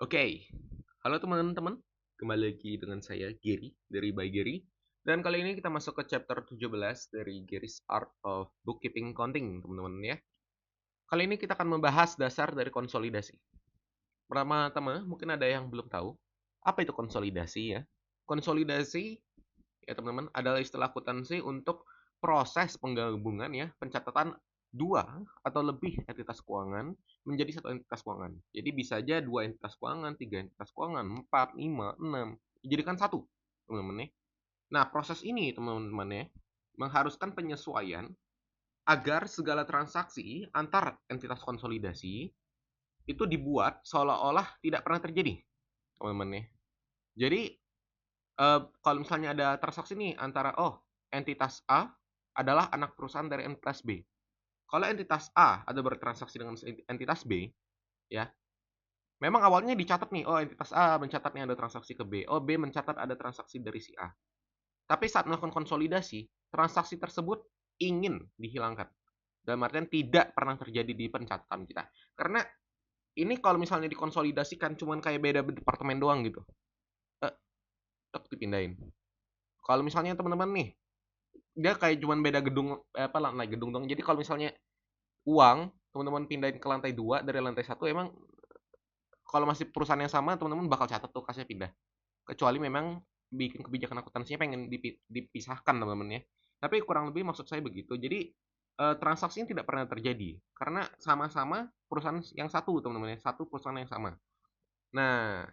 Oke, halo teman-teman. Kembali lagi dengan saya Gary dari By Gary. Dan kali ini kita masuk ke chapter 17 dari Gary's Art of Bookkeeping Counting, teman-teman ya. Kali ini kita akan membahas dasar dari konsolidasi. Pertama-tama, mungkin ada yang belum tahu, apa itu konsolidasi ya? Konsolidasi ya teman-teman adalah istilah akuntansi untuk proses penggabungan ya, pencatatan dua atau lebih entitas keuangan menjadi satu entitas keuangan. Jadi bisa aja dua entitas keuangan, tiga entitas keuangan, empat, lima, enam, dijadikan satu, teman-teman ya. Nah, proses ini teman-teman ya, mengharuskan penyesuaian agar segala transaksi antar entitas konsolidasi itu dibuat seolah-olah tidak pernah terjadi, teman-teman ya. Jadi kalau misalnya ada transaksi nih antara, oh, entitas A adalah anak perusahaan dari entitas B. Kalau entitas A ada bertransaksi dengan entitas B, ya, memang awalnya dicatat nih, oh, entitas A mencatat nih ada transaksi ke B, oh, B mencatat ada transaksi dari si A. Tapi saat melakukan konsolidasi, transaksi tersebut ingin dihilangkan. Dalam artian tidak pernah terjadi di pencatatan kita. Karena ini kalau misalnya dikonsolidasikan cuman kayak beda departemen doang gitu, eh, dipindahin. Kalau misalnya teman-teman nih, dia kayak cuman beda gedung apa lantai gedung dong. Jadi kalau misalnya uang teman-teman pindahin ke lantai 2 dari lantai satu, emang kalau masih perusahaan yang sama teman-teman bakal catat tuh kasnya pindah. Kecuali memang bikin kebijakan akuntansinya pengen dipisahkan teman-teman ya. Tapi kurang lebih maksud saya begitu. Jadi transaksi ini tidak pernah terjadi karena sama-sama perusahaan yang satu teman-teman ya, satu perusahaan yang sama. Nah,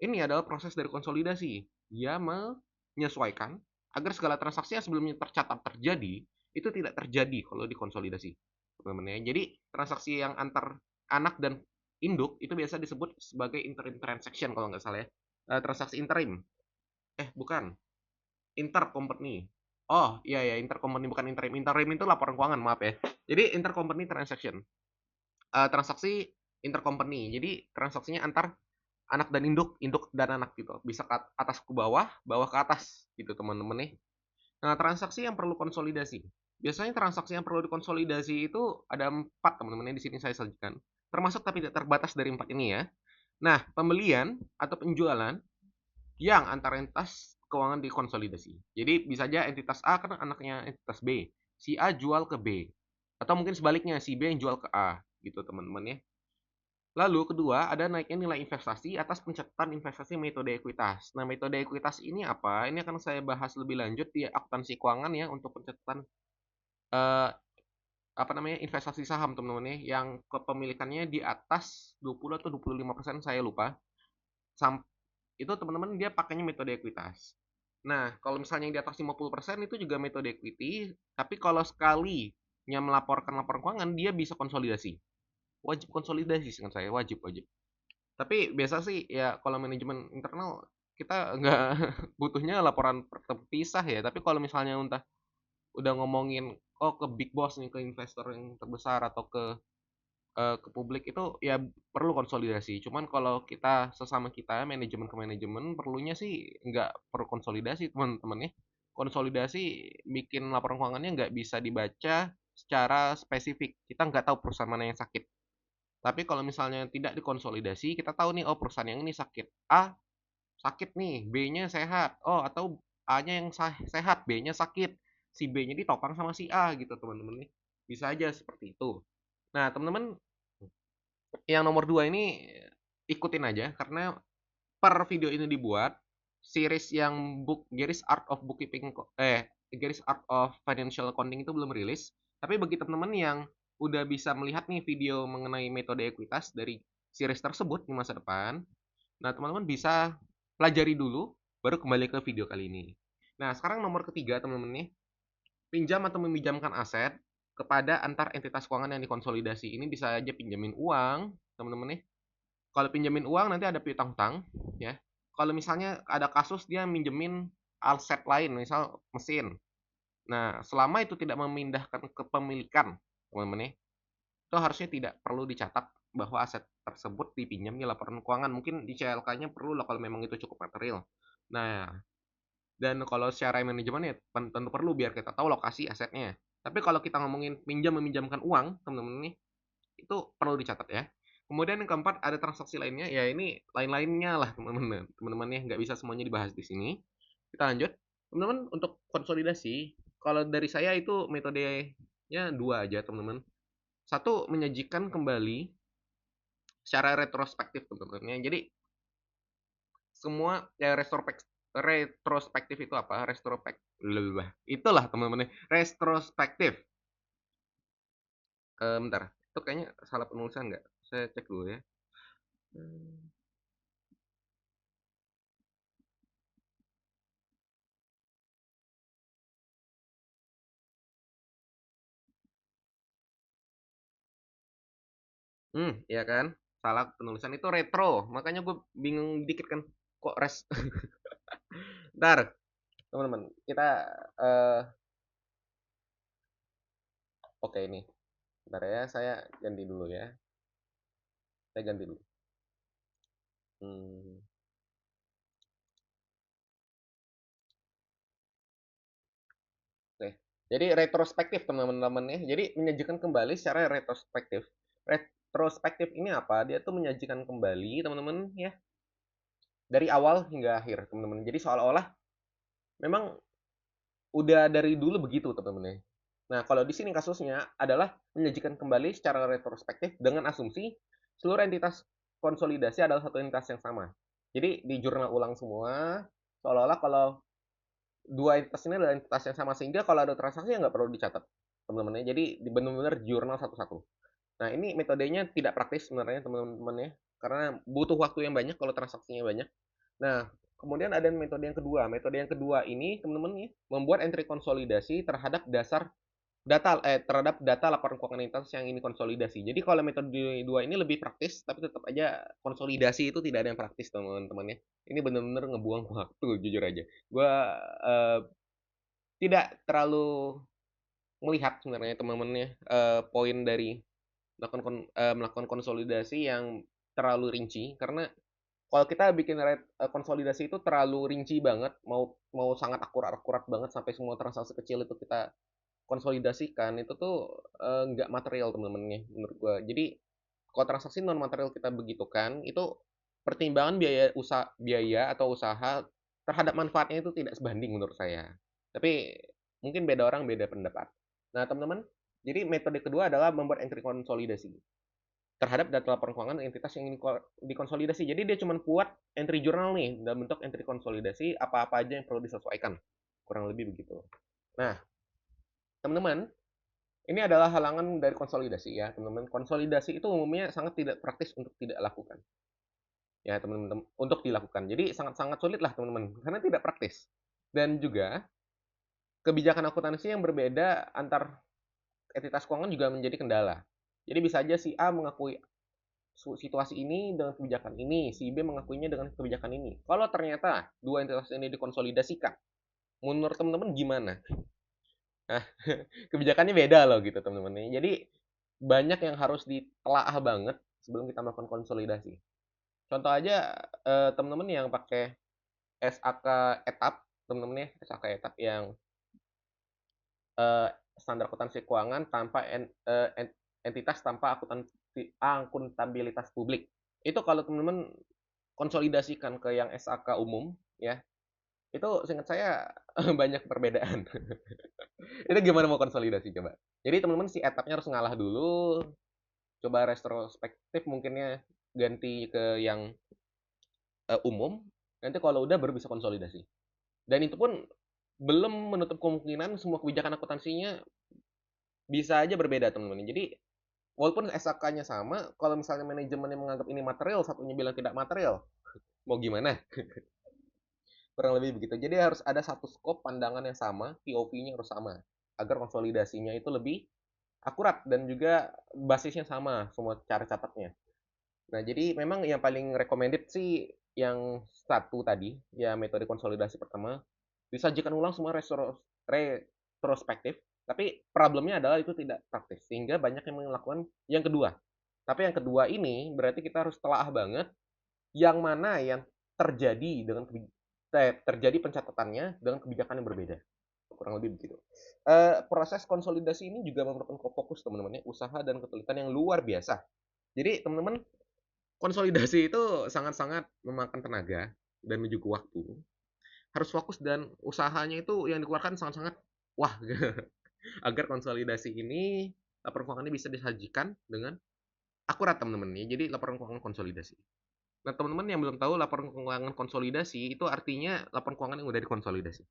ini adalah proses dari konsolidasi. Dia menyesuaikan agar segala transaksi yang sebelumnya tercatat terjadi, itu tidak terjadi kalau dikonsolidasi, teman-teman ya. Jadi, transaksi yang antar anak dan induk itu biasa disebut sebagai interim transaction kalau nggak salah ya. Transaksi interim. Bukan, intercompany. Oh, iya ya, intercompany bukan interim. Interim itu laporan keuangan, maaf ya. Jadi, intercompany transaction. Transaksi intercompany. Jadi, transaksinya antar anak dan induk, induk dan anak gitu. Bisa ke atas ke bawah, bawah ke atas gitu teman-teman nih. Nah, transaksi yang perlu konsolidasi. Biasanya transaksi yang perlu dikonsolidasi itu ada 4 teman-teman yang di sini saya sajikan. Termasuk tapi tidak terbatas dari 4 ini ya. Nah, pembelian atau penjualan yang antara entitas keuangan dikonsolidasi. Jadi bisa aja entitas A kan anaknya entitas B. Si A jual ke B. Atau mungkin sebaliknya si B yang jual ke A gitu teman-teman ya. Lalu kedua, ada naiknya nilai investasi atas pencatatan investasi metode ekuitas. Nah, metode ekuitas ini apa? Ini akan saya bahas lebih lanjut di akuntansi keuangan ya untuk pencatatan eh, apa namanya investasi saham teman-teman ya, yang kepemilikannya di atas 20 atau 25% saya lupa. Sam itu teman-teman dia pakainya metode ekuitas. Nah, kalau misalnya yang di atas 50% itu juga metode equity, tapi kalau sekalinya melaporkan laporan keuangan dia bisa konsolidasi. Wajib konsolidasi seingat saya, wajib wajib. Tapi biasa sih ya kalau manajemen internal kita nggak butuhnya laporan terpisah ya. Tapi kalau misalnya udah ngomongin oh ke big boss nih, ke investor yang terbesar atau ke publik itu ya perlu konsolidasi. Cuman kalau kita sesama kita manajemen ke manajemen perlunya sih nggak perlu konsolidasi teman-teman ya. Konsolidasi bikin laporan keuangannya nggak bisa dibaca secara spesifik. Kita nggak tahu perusahaan mana yang sakit. Tapi kalau misalnya tidak dikonsolidasi, kita tahu nih, oh perusahaan yang ini sakit. A sakit nih, B-nya sehat. Oh, atau A-nya yang sehat, B-nya sakit. Si B-nya ditopang sama si A gitu, teman-teman nih. Bisa aja seperti itu. Nah, teman-teman, yang nomor 2 ini ikutin aja karena per video ini dibuat series yang Gary's Art of Bookkeeping Gary's Art of Financial Accounting itu belum rilis. Tapi bagi teman-teman yang udah bisa melihat nih video mengenai metode ekuitas dari series tersebut di masa depan, nah teman-teman bisa pelajari dulu baru kembali ke video kali ini. Nah, sekarang nomor ketiga teman-teman nih, pinjam atau meminjamkan aset kepada antar entitas keuangan yang dikonsolidasi. Ini bisa aja pinjamin uang, teman-teman nih. Kalau pinjemin uang nanti ada piutang hutang, ya. Kalau misalnya ada kasus dia minjemin aset lain, misal mesin. Nah, selama itu tidak memindahkan kepemilikan, teman-teman ya, itu harusnya tidak perlu dicatat bahwa aset tersebut dipinjam di laporan keuangan. Mungkin di CLK-nya perlu lah kalau memang itu cukup material. Nah, dan kalau secara manajemen ya tentu perlu biar kita tahu lokasi asetnya. Tapi kalau kita ngomongin pinjam meminjamkan uang, teman-teman nih, itu perlu dicatat ya. Kemudian yang keempat ada transaksi lainnya, ya ini lain-lainnya lah teman-teman. Teman-teman ya, nggak bisa semuanya dibahas di sini. Kita lanjut. Teman-teman untuk konsolidasi, kalau dari saya itu metodenya dua aja teman-teman. Satu, menyajikan kembali secara retrospektif teman-teman ya. Jadi semua ya retrospektif itu apa? Itulah teman-teman ya. Retrospektif. Bentar, itu kayaknya salah penulisan nggak? Saya cek dulu ya. Ya kan? Salah penulisan itu retro. Makanya gue bingung dikit kan. Kok Bentar, teman-teman. Kita eh oke ini. Bentar ya, saya ganti dulu ya. Saya ganti dulu. Hmm, oke. Jadi retrospektif teman-teman ya. Jadi menyajikan kembali secara retrospektif. Retrospektif ini apa? Dia tuh menyajikan kembali teman-teman ya dari awal hingga akhir teman-teman. Jadi seolah-olah memang udah dari dulu begitu teman-teman ya. Nah, kalau di sini kasusnya adalah menyajikan kembali secara retrospektif dengan asumsi seluruh entitas konsolidasi adalah satu entitas yang sama. Jadi di jurnal ulang semua, seolah-olah kalau dua entitas ini adalah entitas yang sama sehingga kalau ada transaksi ya nggak perlu dicatat teman-teman ya. Jadi benar-benar jurnal satu-satu. Nah, ini metodenya tidak praktis sebenarnya teman-teman ya, karena butuh waktu yang banyak kalau transaksinya banyak. Nah, kemudian ada metode yang kedua. Metode yang kedua ini teman-teman ya, membuat entry konsolidasi terhadap terhadap data laporan keuangan entitas yang ini konsolidasi. Jadi kalau metode dua ini lebih praktis, tapi tetap aja konsolidasi itu tidak ada yang praktis teman-teman ya. Ini benar-benar ngebuang waktu jujur aja. Gua eh, tidak terlalu melihat sebenarnya teman-teman ya poin dari melakukan konsolidasi yang terlalu rinci karena kalau kita bikin konsolidasi itu terlalu rinci banget, mau mau sangat akurat banget sampai semua transaksi kecil itu kita konsolidasikan itu tuh nggak material teman-teman ya menurut gua. Jadi kalau transaksi non material kita begitukan itu pertimbangan biaya atau usaha terhadap manfaatnya itu tidak sebanding menurut saya. Tapi mungkin beda orang beda pendapat. Nah teman-teman, jadi metode kedua adalah membuat entry konsolidasi terhadap data laporan keuangan entitas yang ingin dikonsolidasi. Jadi dia cuma buat entry jurnal nih dalam bentuk entry konsolidasi apa-apa aja yang perlu disesuaikan. Kurang lebih begitu. Nah, teman-teman, ini adalah halangan dari konsolidasi ya, teman-teman. Konsolidasi itu umumnya sangat tidak praktis untuk tidak lakukan. Ya, teman-teman, untuk dilakukan. Jadi sangat-sangat sulit lah, teman-teman, karena tidak praktis. Dan juga kebijakan akuntansi yang berbeda antar entitas keuangan juga menjadi kendala. Jadi bisa aja si A mengakui situasi ini dengan kebijakan ini, si B mengakuinya dengan kebijakan ini. Kalau ternyata dua entitas ini dikonsolidasikan, menurut teman-teman gimana? Nah, kebijakannya beda loh gitu teman-teman. Jadi banyak yang harus ditelaah banget sebelum kita melakukan konsolidasi. Contoh aja teman-teman yang pakai SAK etap, teman-teman ya, SAK etap yang eh, standar akuntansi keuangan tanpa entitas tanpa akuntabilitas publik. Itu kalau teman-teman konsolidasikan ke yang SAK umum ya, itu seingat saya banyak perbedaan. Itu gimana mau konsolidasi coba? Jadi teman-teman si etapnya harus ngalah dulu, coba retrospektif mungkinnya ganti ke yang umum, nanti kalau udah baru bisa konsolidasi. Dan itu pun belum menutup kemungkinan semua kebijakan akuntansinya bisa aja berbeda teman-teman. Jadi walaupun SAK-nya sama, kalau misalnya manajemennya menganggap ini material, satunya bilang tidak material, mau gimana? Kurang lebih begitu. Jadi harus ada satu scope pandangan yang sama, POV-nya harus sama, agar konsolidasinya itu lebih akurat dan juga basisnya sama semua cara catatnya. Nah, jadi memang yang paling recommended sih yang satu tadi, ya metode konsolidasi pertama, disajikan ulang semua retrospektif, tapi problemnya adalah itu tidak praktis, sehingga banyak yang melakukan yang kedua. Tapi yang kedua ini berarti kita harus telaah banget yang mana yang terjadi dengan terjadi pencatatannya dengan kebijakan yang berbeda. Kurang lebih begitu. Proses konsolidasi ini juga memerlukan fokus teman-teman ya, usaha dan ketelitian yang luar biasa. Jadi teman-teman, konsolidasi itu sangat-sangat memakan tenaga dan juga waktu. Harus fokus dan usahanya itu yang dikeluarkan sangat-sangat wah agar konsolidasi ini laporan keuangannya bisa disajikan dengan akurat teman-teman ya. Jadi laporan keuangan konsolidasi. Nah, teman-teman yang belum tahu laporan keuangan konsolidasi itu artinya laporan keuangan yang udah dikonsolidasi.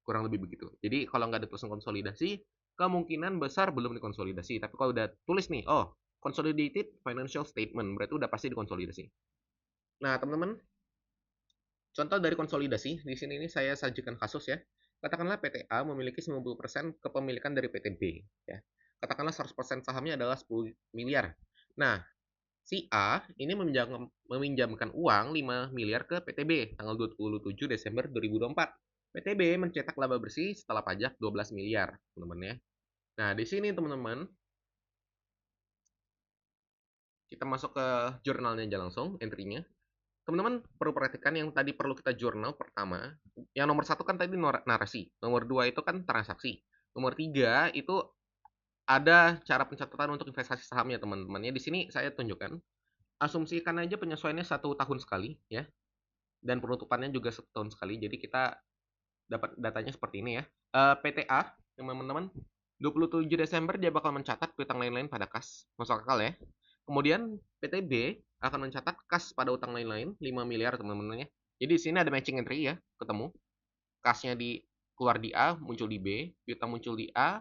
Kurang lebih begitu. Jadi kalau nggak ada tulisan konsolidasi, kemungkinan besar belum dikonsolidasi. Tapi kalau udah tulis nih, oh, consolidated financial statement, berarti udah pasti dikonsolidasi. Nah, teman-teman, contoh dari konsolidasi, di sini ini saya sajikan kasus ya. Katakanlah PT A memiliki 90% kepemilikan dari PT B. Ya. Katakanlah 100% sahamnya adalah 10 miliar. Nah, si A ini meminjamkan uang 5 miliar ke PT B tanggal 27 Desember 2024. PT B mencetak laba bersih setelah pajak 12 miliar, teman-teman ya. Nah, di sini teman-teman, kita masuk ke jurnalnya aja langsung, entry-nya. Teman-teman perlu perhatikan yang tadi perlu kita jurnal pertama. Yang nomor satu kan tadi narasi. Nomor dua itu kan transaksi. Nomor tiga itu ada cara pencatatan untuk investasi sahamnya teman-teman. Ya di sini saya tunjukkan. Asumsikan aja penyesuaiannya 1 tahun sekali ya. Dan penutupannya juga 1 tahun sekali. Jadi kita dapat datanya seperti ini ya. PTA teman-teman 27 Desember dia bakal mencatat piutang lain-lain pada kas. Masuk akal ya. Kemudian PTB akan mencatat kas pada utang lain-lain 5 miliar teman-teman ya. Jadi di sini ada matching entry ya, ketemu. Kasnya di keluar di A, muncul di B, piutang muncul di A,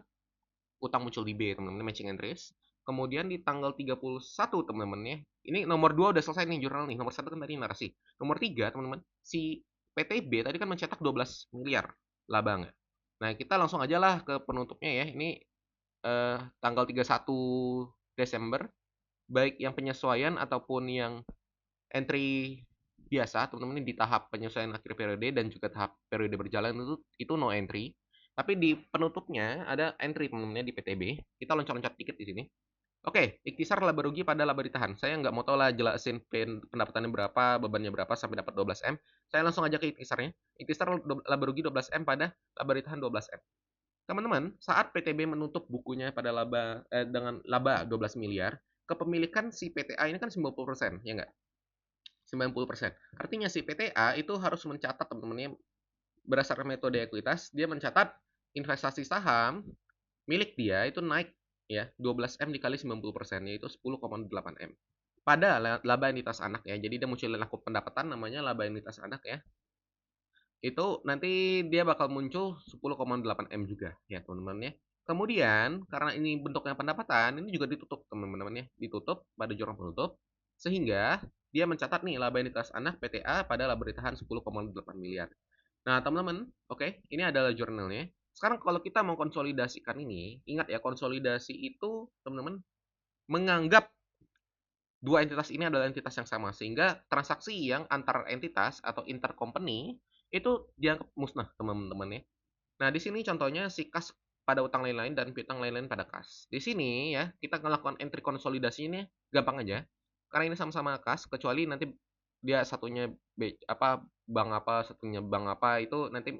utang muncul di B, teman-teman, matching entries. Kemudian di tanggal 31 teman-teman ya. Ini nomor 2 udah selesai nih jurnal nih. Nomor 1 kan tadi narasi. Nomor 3 teman-teman, si PTB tadi kan mencetak 12 miliar laba nggak? Nah, kita langsung aja lah ke penutupnya ya. Ini tanggal 31 Desember, baik yang penyesuaian ataupun yang entry biasa, teman-teman di tahap penyesuaian akhir periode dan juga tahap periode berjalan itu no entry. Tapi di penutupnya ada entry teman-teman di PTB. Kita loncat-loncat dikit di sini. Oke, ikhtisar laba rugi pada laba ditahan. Saya nggak mau tahu lah jelasin pendapatannya berapa, bebannya berapa sampai dapat 12M. Saya langsung aja ke ikhtisarnya. Ikhtisar laba rugi 12M pada laba ditahan 12M. Teman-teman, saat PTB menutup bukunya pada dengan laba 12 miliar, kepemilikan si PTA ini kan 90%, ya nggak? 90%. Artinya si PTA itu harus mencatat teman-teman, berdasarkan metode ekuitas, dia mencatat investasi saham milik dia itu naik ya 12M dikali 90%, yaitu 10,8M. Pada laba entitas anak ya. Jadi dia munculin akun pendapatan namanya laba entitas anak ya. Itu nanti dia bakal muncul 10,8M juga ya teman-teman ya. Kemudian karena ini bentuknya pendapatan, ini juga ditutup teman-teman ya, ditutup pada jurnal penutup sehingga dia mencatat nih laba entitas anak PTA pada laba ditahan 10,8 miliar. Nah, teman-teman, oke, ini adalah jurnalnya. Sekarang kalau kita mau konsolidasikan ini, ingat ya konsolidasi itu teman-teman menganggap dua entitas ini adalah entitas yang sama sehingga transaksi yang antar entitas atau intercompany itu dianggap musnah teman-teman ya. Nah, di sini contohnya si kas pada utang lain-lain dan piutang lain-lain pada kas. Di sini ya, kita melakukan entry konsolidasi ini gampang aja. Karena ini sama-sama kas, kecuali nanti dia satunya bank apa, satunya bank apa itu nanti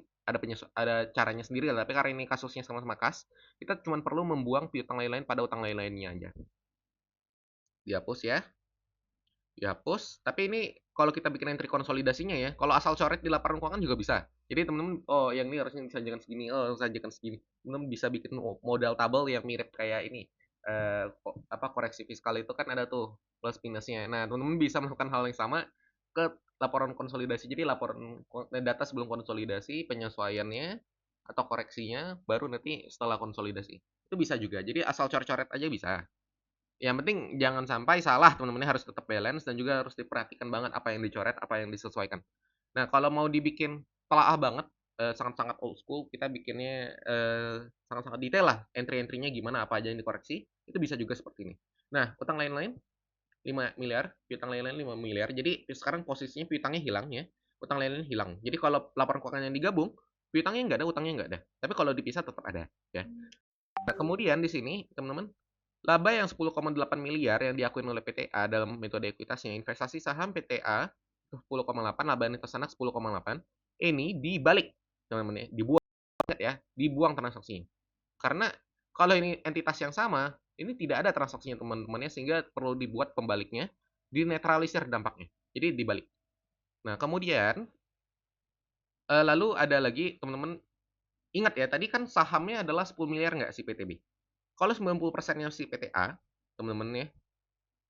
ada caranya sendiri lah. Tapi karena ini kasusnya sama-sama kas, kita cuma perlu membuang piutang lain-lain pada utang lain-lainnya aja. Dihapus ya. Dihapus. Tapi ini kalau kita bikin entry konsolidasinya ya, kalau asal coret di laporan keuangan juga bisa. Jadi teman-teman, oh yang ini harusnya disajikan segini, oh disajikan segini. Teman-teman bisa bikin modal tabel yang mirip kayak ini. Koreksi fiskal itu kan ada tuh plus minusnya. Nah, teman-teman bisa melakukan hal yang sama ke laporan konsolidasi. Jadi laporan data sebelum konsolidasi, penyesuaiannya atau koreksinya baru nanti setelah konsolidasi. Itu bisa juga. Jadi asal coret-coret aja bisa. Yang penting jangan sampai salah teman-teman, harus tetap balance dan juga harus diperhatikan banget apa yang dicoret, apa yang disesuaikan. Nah, kalau mau dibikin telaah banget, sangat-sangat old school, kita bikinnya sangat-sangat detail lah, entry-entry-nya gimana, apa aja yang dikoreksi, itu bisa juga seperti ini. Nah, utang lain-lain 5 miliar, piutang lain-lain 5 miliar. Jadi sekarang posisinya piutangnya hilang ya. Utang lain-lain hilang. Jadi kalau laporan keuangan yang digabung, piutangnya nggak ada, utangnya nggak ada. Tapi kalau dipisah tetap ada ya. Nah, kemudian di sini teman-teman, laba yang 10,8 miliar yang diakui oleh PTA dalam metode ekuitasnya, investasi saham PTA 10,8, laba entitas anak 10,8. Ini dibalik, teman-teman ya, dibuang ya, dibuang transaksinya. Karena kalau ini entitas yang sama, Ini tidak ada transaksinya teman-teman ya, sehingga perlu dibuat pembaliknya, dinetralisir dampaknya. Jadi dibalik. Nah, kemudian lalu ada lagi teman-teman, ingat ya tadi kan sahamnya adalah 10 miliar nggak si PTB? Kalau 90%-nya si PTA, teman-teman ya,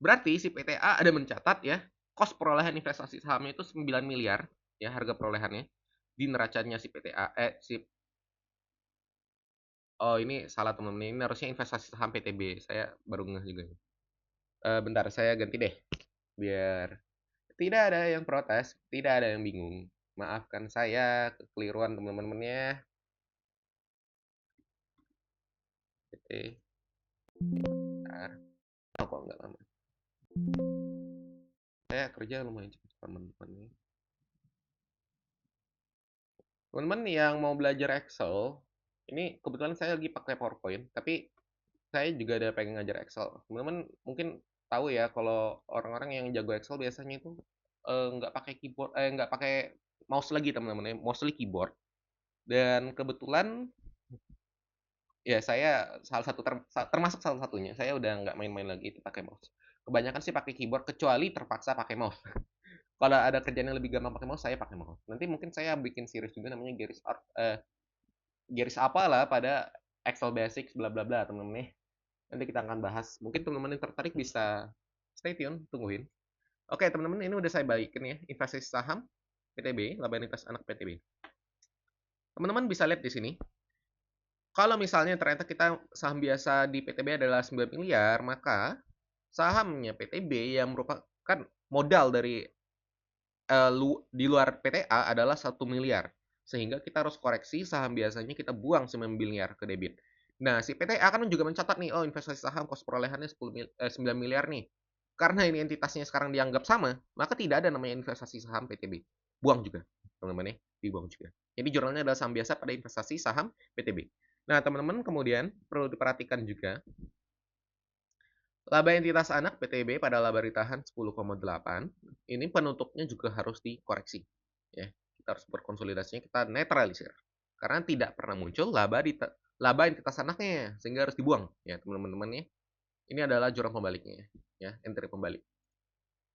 berarti si PTA ada mencatat ya, kos perolehan investasi sahamnya itu 9 miliar ya harga perolehannya di neracanya si PTA oh ini salah teman-teman, ini harusnya investasi saham PTB. Saya baru ngeh juga. Bentar saya ganti deh biar tidak ada yang protes, tidak ada yang bingung. Maafkan saya kekeliruan teman-temannya. PT. Bentar. Oh, kok nggak lama. Saya kerja lumayan cepat teman-teman. Teman-teman yang mau belajar Excel, ini kebetulan saya lagi pakai PowerPoint, tapi saya juga ada pengen ngajar Excel. Teman-teman mungkin tahu ya kalau orang-orang yang jago Excel biasanya itu nggak pakai keyboard, nggak pakai mouse lagi teman-teman, mostly keyboard. Dan kebetulan ya saya salah satu termasuk salah satunya. Saya udah nggak main-main lagi itu pakai mouse. Kebanyakan sih pakai keyboard kecuali terpaksa pakai mouse. Kalau ada kerjaan yang lebih gampang pakai mouse, saya pakai mouse. Nanti mungkin saya bikin series juga namanya Garis apa lah pada Excel Basics bla bla bla teman-teman nih. Nanti kita akan bahas. Mungkin teman-teman yang tertarik bisa stay tune, tungguin. Oke, teman-teman, ini udah saya balikin ya, investasi saham PTB, laba lintas anak PTB. Teman-teman bisa lihat di sini. Kalau misalnya ternyata kita saham biasa di PTB adalah 9 miliar, maka sahamnya PTB yang merupakan modal dari di luar PTA adalah 1 miliar. Sehingga kita harus koreksi saham biasanya kita buang 9 miliar ke debit. Nah, si PTA kan juga mencatat nih, oh investasi saham kos perolehannya 9 miliar nih. Karena ini entitasnya sekarang dianggap sama, maka tidak ada namanya investasi saham PTB. Buang juga, teman-teman ya, dibuang juga. Jadi jurnalnya adalah saham biasa pada investasi saham PTB. Nah, teman-teman kemudian perlu diperhatikan juga laba entitas anak PTB pada laba ditahan 10,8. Ini penutupnya juga harus dikoreksi. Ya, kita harus berkonsolidasinya kita netralisir. Karena tidak pernah muncul laba entitas anaknya sehingga harus dibuang ya teman-teman ya. Ini adalah jurang pembaliknya ya, entry pembalik.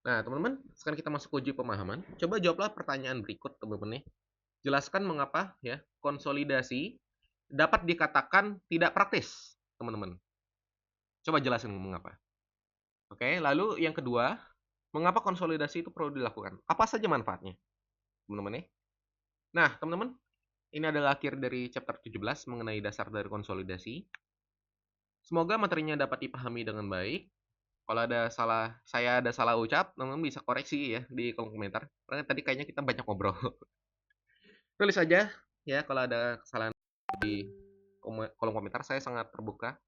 Nah, teman-teman, sekarang kita masuk uji pemahaman. Coba jawablah pertanyaan berikut, teman-teman ya. Jelaskan mengapa ya konsolidasi dapat dikatakan tidak praktis, teman-teman. Coba jelasin mengapa. Oke, lalu yang kedua, mengapa konsolidasi itu perlu dilakukan? Apa saja manfaatnya, teman-teman ya? Nah, teman-teman, ini adalah akhir dari chapter 17 mengenai dasar dari konsolidasi. Semoga materinya dapat dipahami dengan baik. Kalau saya ada salah ucap, teman-teman bisa koreksi ya di kolom komentar. Karena tadi kayaknya kita banyak ngobrol. Tulis aja ya kalau ada kesalahan di kolom komentar. Saya sangat terbuka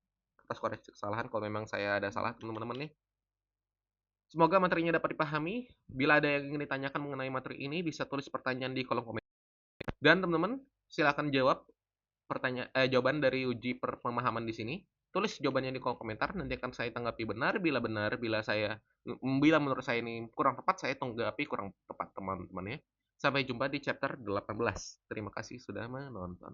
atas koreksi kesalahan kalau memang saya ada salah, teman-teman nih. Semoga materinya dapat dipahami. Bila ada yang ingin ditanyakan mengenai materi ini, bisa tulis pertanyaan di kolom komentar. Dan teman-teman, silakan jawab jawaban dari uji pemahaman di sini. Tulis jawabannya di kolom komentar, nanti akan saya tanggapi benar, bila menurut saya ini kurang tepat, saya tanggapi kurang tepat teman-teman ya. Sampai jumpa di chapter 18. Terima kasih sudah menonton.